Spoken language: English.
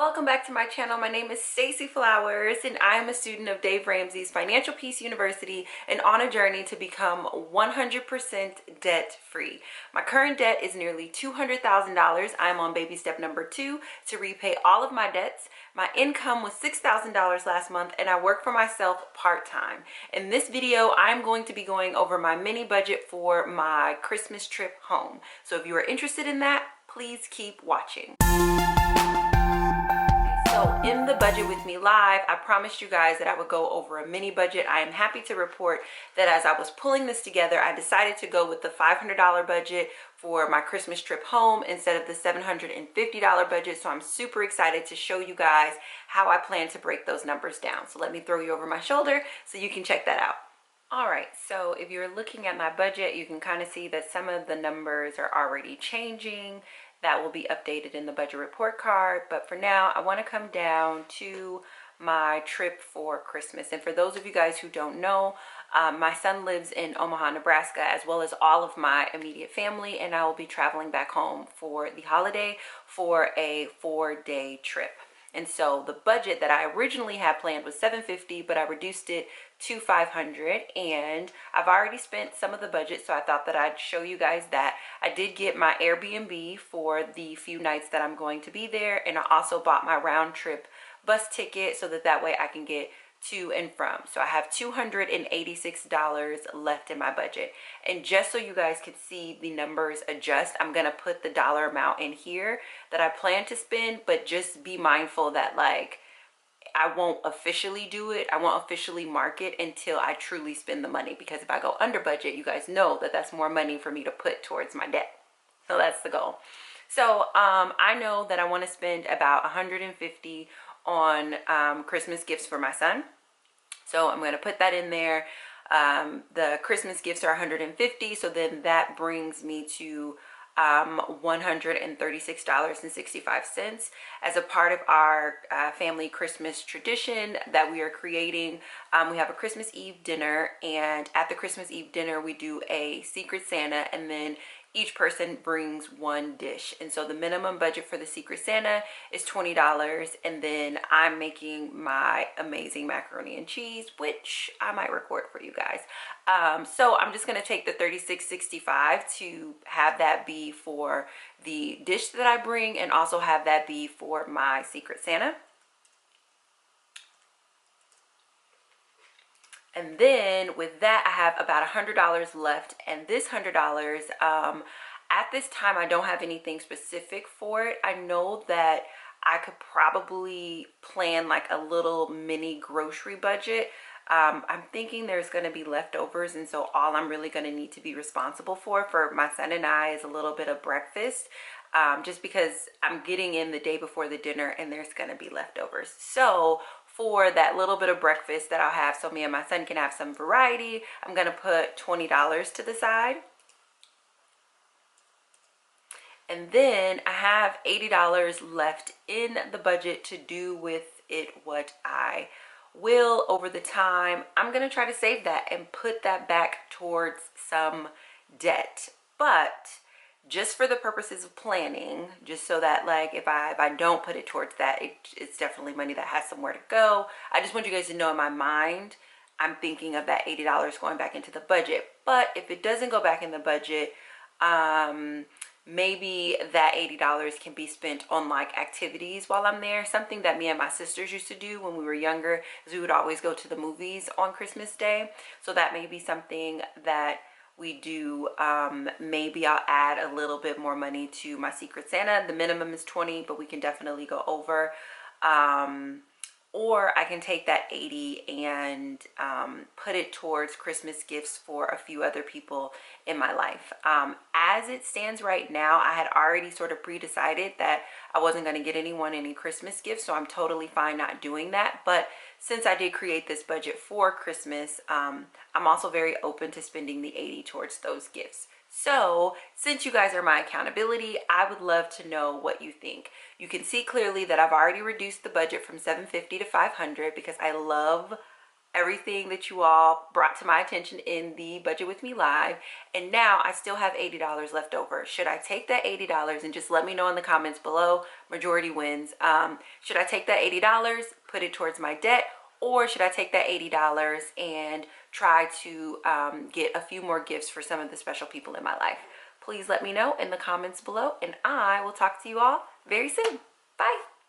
Welcome back to my channel. My name is Stacey Flowers and I am a student of Dave Ramsey's Financial Peace University and on a journey to become 100% debt free. My current debt is nearly $200,000. I'm on baby step number 2 to repay all of my debts. My income was $6,000 last month and I work for myself part-time. In this video, I'm going to be going over my mini budget for my Christmas trip home. So if you are interested in that, please keep watching. So in the Budget With Me Live, I promised you guys that I would go over a mini budget. I am happy to report that as I was pulling this together, I decided to go with the $500 budget for my Christmas trip home instead of the $750 budget. So I'm super excited to show you guys how I plan to break those numbers down. So let me throw you over my shoulder so you can check that out. All right, so if you're looking at my budget, you can kind of see that some of the numbers are already changing. That will be updated in the budget report card. But for now, I want to come down to my trip for Christmas. And for those of you guys who don't know, my son lives in Omaha, Nebraska, as well as all of my immediate family. And I will be traveling back home for the holiday for a 4-day trip. And so the budget that I originally had planned was $750, but I reduced it to $500, and I've already spent some of the budget, so I thought that I'd show you guys that. I did get my Airbnb for the few nights that I'm going to be there, and I also bought my round trip bus ticket so that way I can get to and from. So I have $286 left in my budget. And just so you guys can see the numbers adjust, I'm gonna put the dollar amount in here that I plan to spend, but just be mindful that I won't officially do it. I won't officially mark it until I truly spend the money, because if I go under budget, you guys know that that's more money for me to put towards my debt. So that's the goal. So I know that I want to spend about $150 on Christmas gifts for my son. So I'm going to put that in there. The Christmas gifts are $150, so then that brings me to $136.65 as a part of our family Christmas tradition that we are creating. We have a Christmas Eve dinner, and at the Christmas Eve dinner we do a Secret Santa, and then each person brings one dish. And so the minimum budget for the Secret Santa is $20, and then I'm making my amazing macaroni and cheese, which I might record for you guys. So I'm just gonna take the $36.65 to have that be for the dish that I bring, and also have that be for my Secret Santa. And then with that, I have about $100 left, and this $100, at this time, I don't have anything specific for it. I know that I could probably plan like a little mini grocery budget. I'm thinking there's going to be leftovers, and so all I'm really going to need to be responsible for my son and I is a little bit of breakfast, just because I'm getting in the day before the dinner and there's going to be leftovers. So for that little bit of breakfast that I'll have, so me and my son can have some variety, I'm going to put $20 to the side. And then I have $80 left in the budget to do with it what I will over the time. I'm going to try to save that and put that back towards some debt. But just for the purposes of planning, just so that if I don't put it towards that, it's definitely money that has somewhere to go. I just want you guys to know in my mind, I'm thinking of that $80 going back into the budget. But if it doesn't go back in the budget, maybe that $80 can be spent on activities while I'm there. Something that me and my sisters used to do when we were younger is we would always go to the movies on Christmas Day. So that may be something that we do. Maybe I'll add a little bit more money to my Secret Santa. The minimum is $20, but we can definitely go over. Or I can take that $80 and put it towards Christmas gifts for a few other people in my life. As it stands right now, I had already sort of pre-decided that I wasn't going to get anyone any Christmas gifts, so I'm totally fine not doing that. But since I did create this budget for Christmas, I'm also very open to spending the $80 towards those gifts. So since you guys are my accountability, I would love to know what you think. You can see clearly that I've already reduced the budget from $750 to $500 because I love everything that you all brought to my attention in the Budget With Me Live, and now I still have $80 left over. Should I take that $80 and just let me know in the comments below? Majority wins. Should I take that $80, put it towards my debt, or should I take that $80 and try to get a few more gifts for some of the special people in my life? Please let me know in the comments below, and I will talk to you all very soon. Bye.